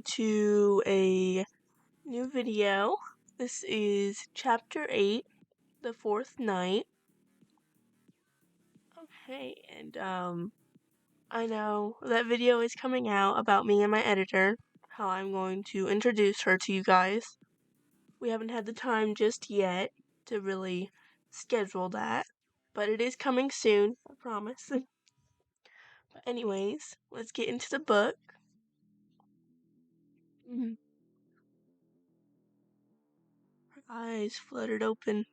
to a new video. This is Chapter 8, The Fourth Night. Okay, and I know that video is coming out about me and my editor, how I'm going to introduce her to you guys. We haven't had the time just yet to really schedule that, but it is coming soon, I promise. But anyways, let's get into the book. Her eyes fluttered open.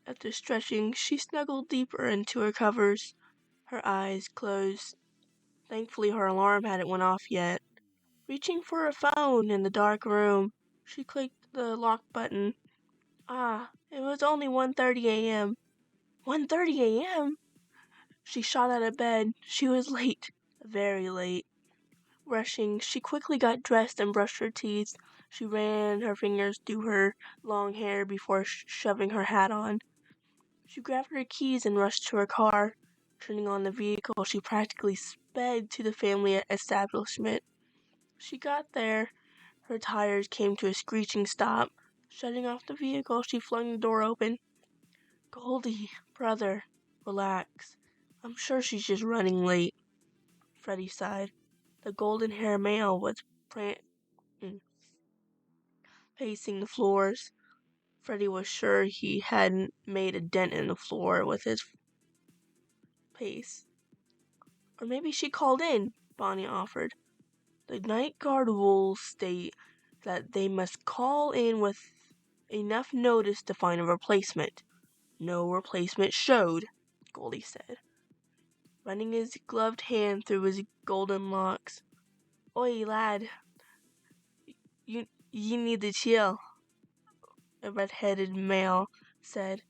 After stretching, she snuggled deeper into her covers. Her eyes closed. Thankfully, her alarm hadn't went off yet. Reaching for her phone in the dark room, she clicked the lock button. It was only 1:30 a.m. 1:30 a.m.? She shot out of bed. She was late. Very late. Rushing, she quickly got dressed and brushed her teeth. She ran her fingers through her long hair before shoving her hat on. She grabbed her keys and rushed to her car. Turning on the vehicle, she practically sped to the family establishment. She got there. Her tires came to a screeching stop. Shutting off the vehicle, she flung the door open. "Goldie, brother, relax. I'm sure she's just running late," Freddy sighed. The golden-haired male was pacing the floors. Freddy was sure he hadn't made a dent in the floor with his pace. "Or maybe she called in," Bonnie offered. "The night guard rules state that they must call in with enough notice to find a replacement. No replacement showed," Goldie said, running his gloved hand through his golden locks. "Oi, lad, you need to chill," a red-headed male said.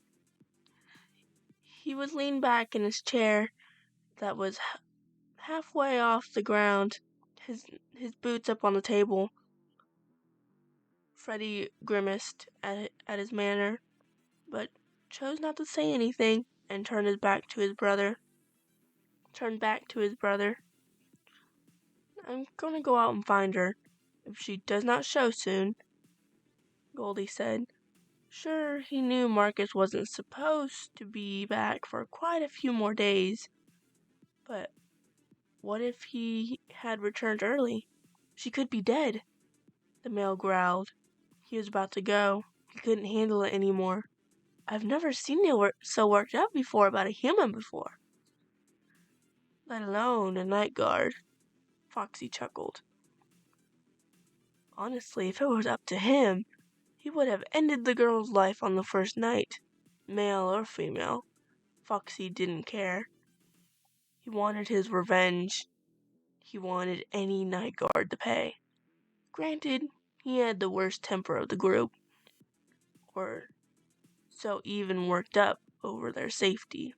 He was leaned back in his chair that was halfway off the ground, his boots up on the table. Freddy grimaced at his manner, but chose not to say anything and turned back to his brother. "I'm gonna go out and find her, if she does not show soon," Goldie said. Sure, he knew Marcus wasn't supposed to be back for quite a few more days, but what if he had returned early? She could be dead. The male growled. He was about to go. He couldn't handle it anymore. "I've never seen you so worked up before about a human before. Let alone a night guard," Foxy chuckled. Honestly, if it was up to him, he would have ended the girl's life on the first night. Male or female, Foxy didn't care. He wanted his revenge. He wanted any night guard to pay. Granted, he had the worst temper of the group, or so even worked up over their safety.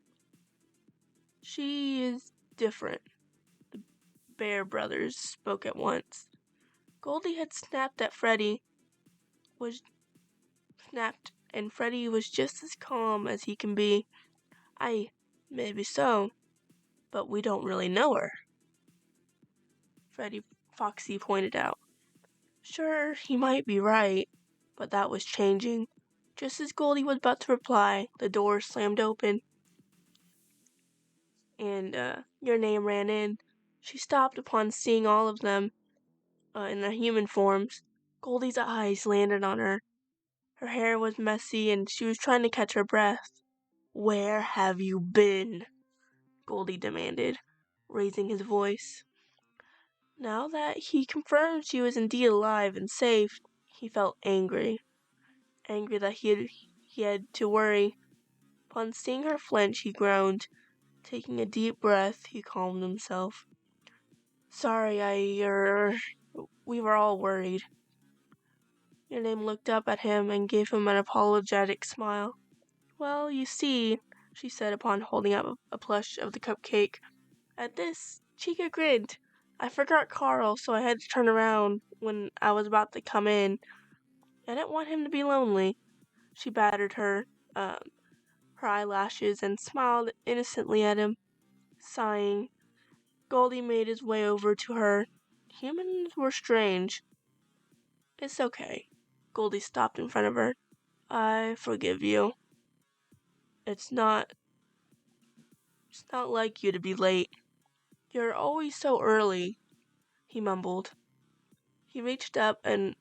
"She is different," the Bear brothers spoke at once. Goldie had snapped, and Freddy was just as calm as he can be. Maybe so, but we don't really know her," Foxy pointed out. Sure, he might be right, but that was changing. Just as Goldie was about to reply, the door slammed open, and Your Name ran in. She stopped upon seeing all of them in their human forms. Goldie's eyes landed on her. Her hair was messy, and she was trying to catch her breath. "Where have you been?" Goldie demanded, raising his voice. Now that he confirmed she was indeed alive and safe, he felt angry. Angry that he had to worry. Upon seeing her flinch, he groaned. Taking a deep breath, he calmed himself. "Sorry, we were all worried." Your Name looked up at him and gave him an apologetic smile. "Well, you see," she said upon holding up a plush of the cupcake. At this, Chica grinned. "I forgot Carl, so I had to turn around when I was about to come in. I didn't want him to be lonely." She batted her eyelashes and smiled innocently at him. Sighing, Goldie made his way over to her. Humans were strange. It's okay. Goldie stopped in front of her. I forgive you. It's not like you to be late. You're always so early, he mumbled. He reached up and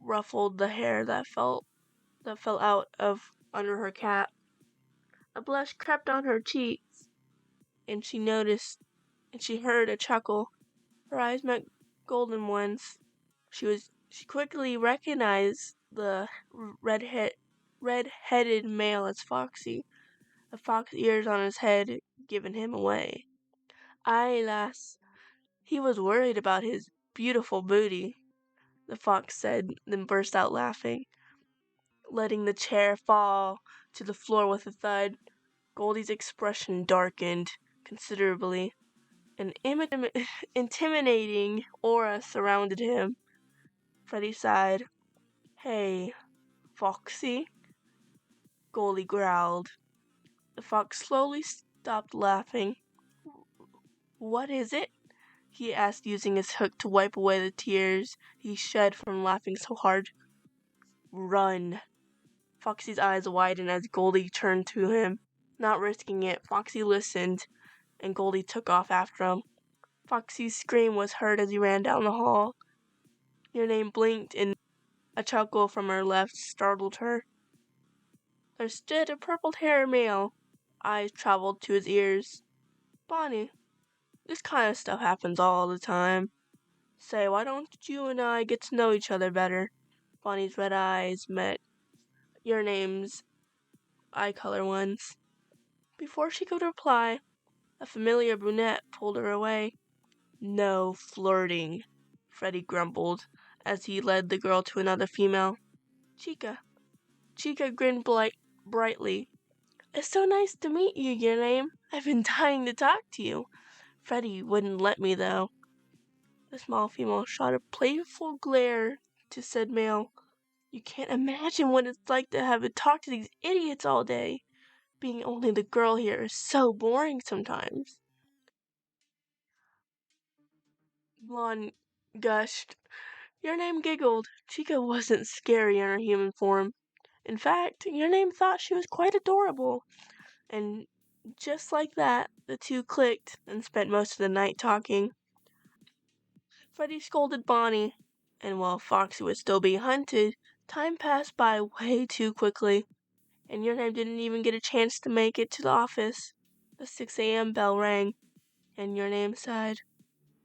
ruffled the hair that fell out of under her cap. A blush crept on her cheeks, and she heard a chuckle. Her eyes met golden ones. She quickly recognized the red-headed male as Foxy, the fox ears on his head giving him away. Aye, lass, he was worried about his beautiful booty, the fox said, then burst out laughing, letting the chair fall to the floor with a thud. Goldie's expression darkened considerably. An intimidating aura surrounded him. Freddy sighed. Hey, Foxy, Goldie growled. The fox slowly stopped laughing. What is it? He asked, using his hook to wipe away the tears he shed from laughing so hard. Run. Foxy's eyes widened as Goldie turned to him. Not risking it, Foxy listened, and Goldie took off after him. Foxy's scream was heard as he ran down the hall. Your name blinked, and a chuckle from her left startled her. There stood a purple-haired male. Eyes traveled to his ears. Bonnie, this kind of stuff happens all the time. Say, why don't you and I get to know each other better? Bonnie's red eyes met Your Name's eye color ones. Before she could reply, a familiar brunette pulled her away. No flirting, Freddy grumbled as he led the girl to another female. Chica. Chica grinned brightly. It's so nice to meet you, Your Name. I've been dying to talk to you. Freddy wouldn't let me, though. The small female shot a playful glare to said male. You can't imagine what it's like to have to talk to these idiots all day. Being only the girl here is so boring sometimes. Blonde gushed. Your Name giggled. Chica wasn't scary in her human form. In fact, Your Name thought she was quite adorable. And just like that, the two clicked and spent most of the night talking. Freddy scolded Bonnie, and while Foxy was still being hunted, time passed by way too quickly, and Your Name didn't even get a chance to make it to the office. The 6 a.m. bell rang, and Your Name sighed.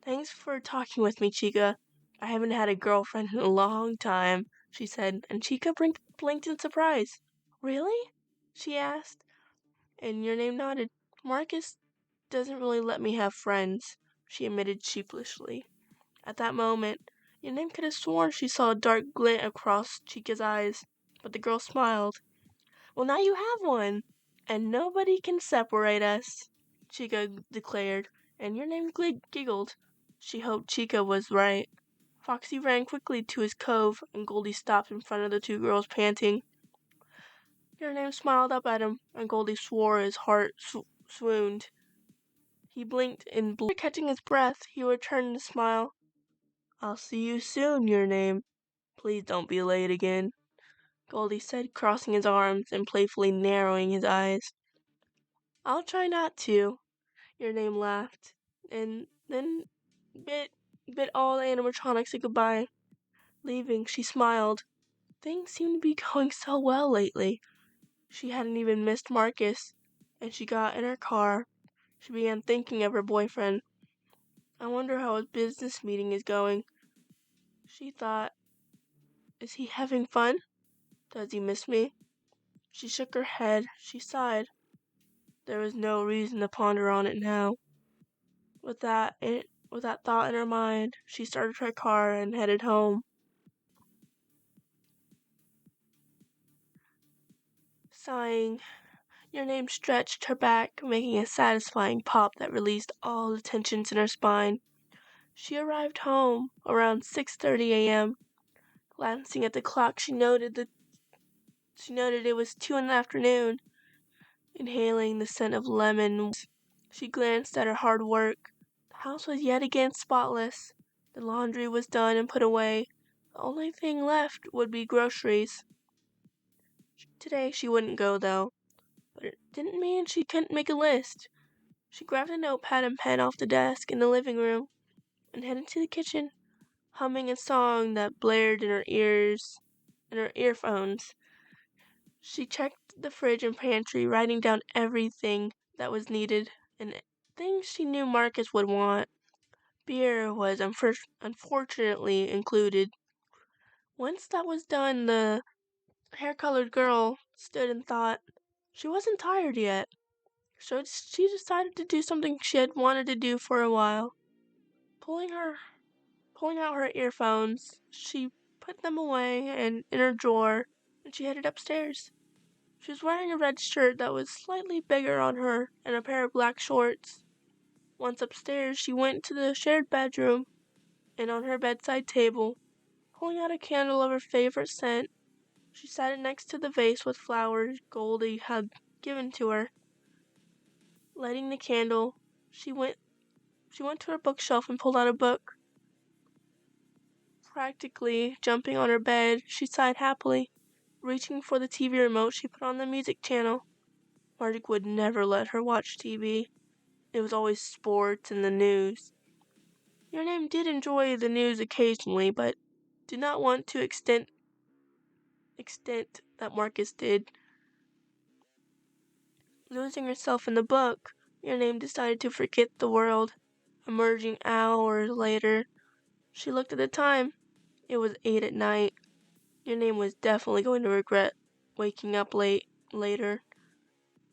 Thanks for talking with me, Chica. I haven't had a girlfriend in a long time, she said, and Chica blinked in surprise. Really? She asked, and Your Name nodded. Marcus doesn't really let me have friends, she admitted sheepishly. At that moment, Your Name could have sworn she saw a dark glint across Chica's eyes, but the girl smiled. Well, now you have one, and nobody can separate us, Chica declared, and Your Name giggled. She hoped Chica was right. Foxy ran quickly to his cove, and Goldie stopped in front of the two girls, panting. Your Name smiled up at him, and Goldie swore his heart swooned. He blinked and blew. Catching his breath, he returned the smile. I'll see you soon, Your Name. Please don't be late again, Goldie said, crossing his arms and playfully narrowing his eyes. I'll try not to, Your Name laughed, and then bid all the animatronics a goodbye. Leaving, she smiled. Things seem to be going so well lately. She hadn't even missed Marcus, and she got in her car. She began thinking of her boyfriend. I wonder how his business meeting is going. She thought, is he having fun? Does he miss me? She shook her head. She sighed. There was no reason to ponder on it now. With that thought in her mind, she started her car and headed home. Sighing, Your Name stretched her back, making a satisfying pop that released all the tensions in her spine. She arrived home around 6:30 a.m. Glancing at the clock, she noted it was 2 in the afternoon. Inhaling the scent of lemon, she glanced at her hard work. The house was yet again spotless. The laundry was done and put away. The only thing left would be groceries. Today she wouldn't go, though, but it didn't mean she couldn't make a list. She grabbed a notepad and pen off the desk in the living room and headed to the kitchen, humming a song that blared in her earphones. She checked the fridge and pantry, writing down everything that was needed and things she knew Marcus would want. Beer was unfortunately included. Once that was done, the hair-colored girl stood and thought. She wasn't tired yet, so she decided to do something she had wanted to do for a while. Pulling out her earphones, she put them away and in her drawer, and she headed upstairs. She was wearing a red shirt that was slightly bigger on her and a pair of black shorts. Once upstairs, she went to the shared bedroom, and on her bedside table, pulling out a candle of her favorite scent, she sat it next to the vase with flowers Goldie had given to her. Lighting the candle, she went to her bookshelf and pulled out a book. Practically jumping on her bed, she sighed happily. Reaching for the TV remote, she put on the music channel. Mardik would never let her watch TV. It was always sports and the news. Your Name did enjoy the news occasionally, but did not want to extent that Marcus did. Losing herself in the book, Your Name decided to forget the world. Emerging hours later, she looked at the time. It was 8 at night. Your Name was definitely going to regret waking up later.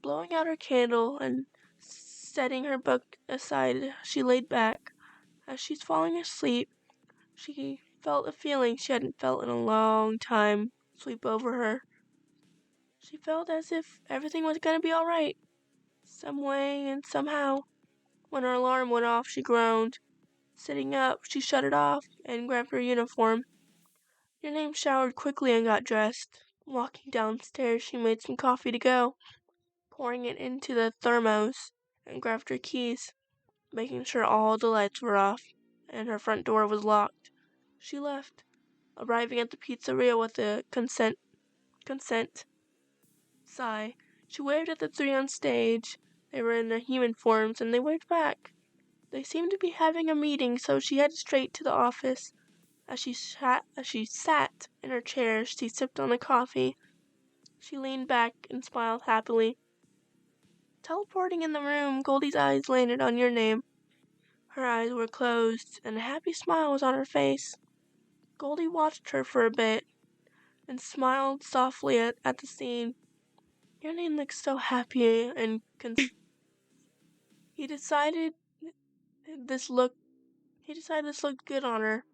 Blowing out her candle and setting her book aside, she laid back. As she's falling asleep, she felt a feeling she hadn't felt in a long time sweep over her. She felt as if everything was going to be all right. Some way and somehow. When her alarm went off, she groaned. Sitting up, she shut it off and grabbed her uniform. Your Name showered quickly and got dressed. Walking downstairs, she made some coffee to go, pouring it into the thermos, and grabbed her keys, making sure all the lights were off and her front door was locked. She left, arriving at the pizzeria with a consent sigh. She waved at the three on stage. They were in their human forms, and they waved back. They seemed to be having a meeting, so she headed straight to the office. As she sat in her chair, she sipped on the coffee. She leaned back and smiled happily. Teleporting in the room, Goldie's eyes landed on Your Name. Her eyes were closed, and a happy smile was on her face. Goldie watched her for a bit, and smiled softly at the scene. Your Name looks so happy and He decided this looked good on her.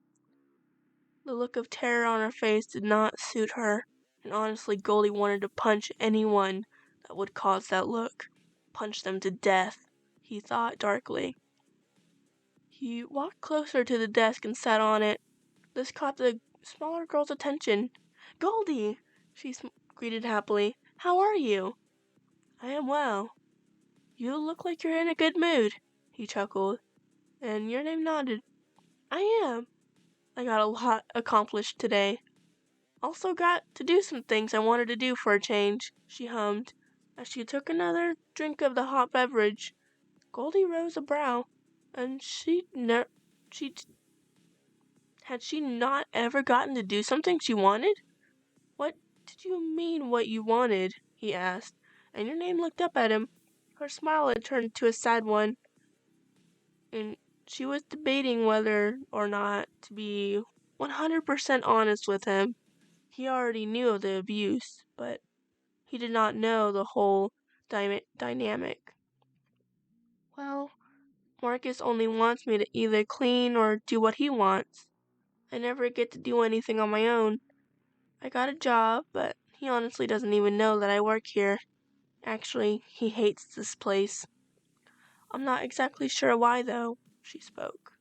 The look of terror on her face did not suit her, and honestly Goldie wanted to punch anyone that would cause that look. Punch them to death, he thought darkly. He walked closer to the desk and sat on it. This caught the smaller girl's attention. "Goldie!" she greeted happily. "How are you?" "I am well." "You look like you're in a good mood," he chuckled, and Your Name nodded. "I am. I got a lot accomplished today. Also got to do some things I wanted to do for a change," she hummed, as she took another drink of the hot beverage. Goldie rose a brow, and had she not ever gotten to do something she wanted? "What did you mean what you wanted?" he asked, and Your Name looked up at him. Her smile had turned to a sad one, and she was debating whether or not to be 100% honest with him. He already knew of the abuse, but he did not know the whole dynamic. "Well, Marcus only wants me to either clean or do what he wants. I never get to do anything on my own. I got a job, but he honestly doesn't even know that I work here. Actually, he hates this place. I'm not exactly sure why, though," she spoke.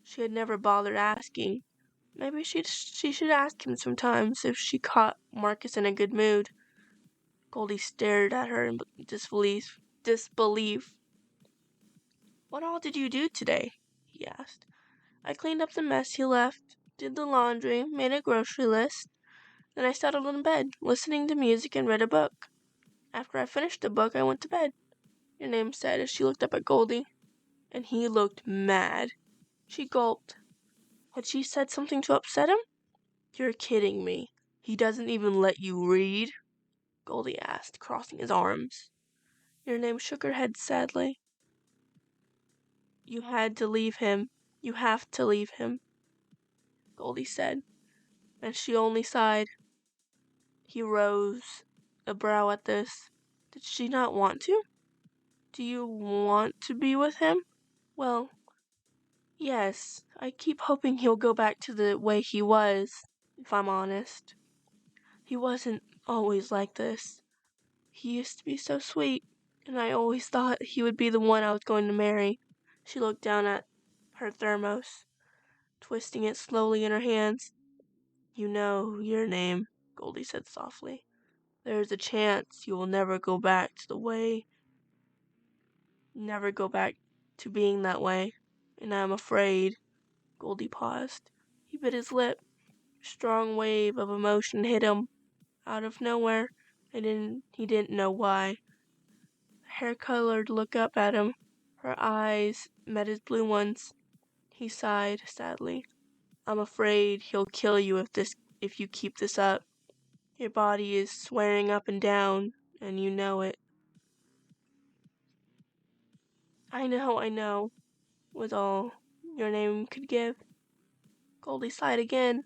She had never bothered asking. Maybe she should ask him sometimes if she caught Marcus in a good mood. Goldie stared at her in disbelief. "What all did you do today?" he asked. "I cleaned up the mess he left. did the laundry, made a grocery list. Then I settled in bed, listening to music and read a book. After I finished the book, I went to bed, your name said as she looked up at Goldie. And he looked mad. She gulped. Had she said something to upset him? You're kidding me. He doesn't even let you read? Goldie asked, crossing his arms. Your name shook her head sadly. You had to leave him. You have to leave him, Goldie said, and she only sighed. He rose a brow at this. Did she not want to? Do you want to be with him? Well, yes. I keep hoping he'll go back to the way he was, if I'm honest. He wasn't always like this. He used to be so sweet, and I always thought he would be the one I was going to marry. She looked down at her thermos, twisting it slowly in her hands. You know your name, Goldie said softly. There's a chance you will never go back to being that way, and I'm afraid. Goldie paused. He bit his lip. A strong wave of emotion hit him out of nowhere, and he didn't know why. Hair-colored look up at him. Her eyes met his blue ones. He sighed sadly. I'm afraid he'll kill you if you keep this up. Your body is swearing up and down, and you know it. I know, was all your name could give. Goldie sighed again.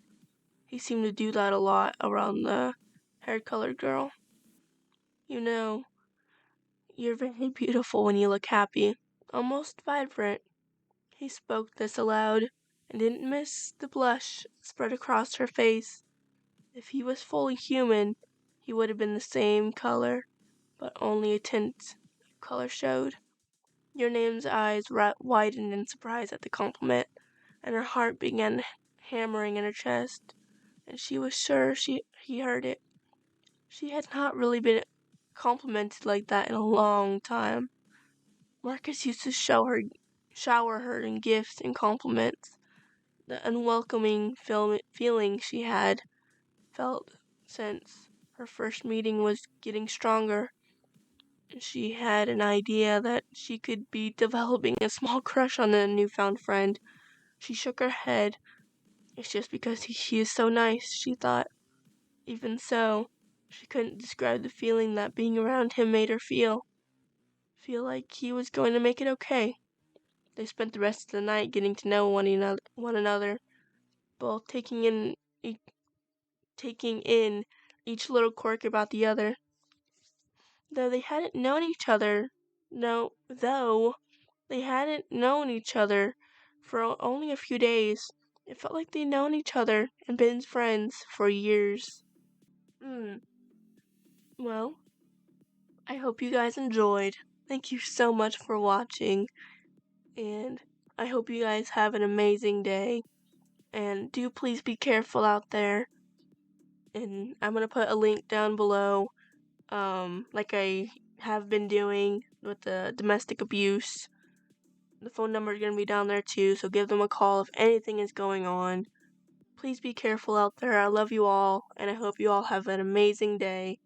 He seemed to do that a lot around the hair-colored girl. You know, you're very beautiful when you look happy, almost vibrant. He spoke this aloud, and didn't miss the blush spread across her face. If he was fully human, he would have been the same color, but only a tint of color showed. Your name's eyes widened in surprise at the compliment, and her heart began hammering in her chest, and she was sure he heard it. She had not really been complimented like that in a long time. Marcus used to shower her in gifts and compliments. The unwelcoming feeling she had felt since her first meeting was getting stronger. She had an idea that she could be developing a small crush on the newfound friend. She shook her head. It's just because he is so nice, she thought. Even so, she couldn't describe the feeling that being around him made her feel. Feel like he was going to make it okay. They spent the rest of the night getting to know one another, both taking in each little quirk about the other. Though they hadn't known each other for only a few days, it felt like they'd known each other and been friends for years. Well, I hope you guys enjoyed. Thank you so much for watching, and I hope you guys have an amazing day. And do please be careful out there. And I'm going to put a link down below, like I have been doing with the domestic abuse. The phone number is going to be down there too, so give them a call if anything is going on. Please be careful out there. I love you all, and I hope you all have an amazing day.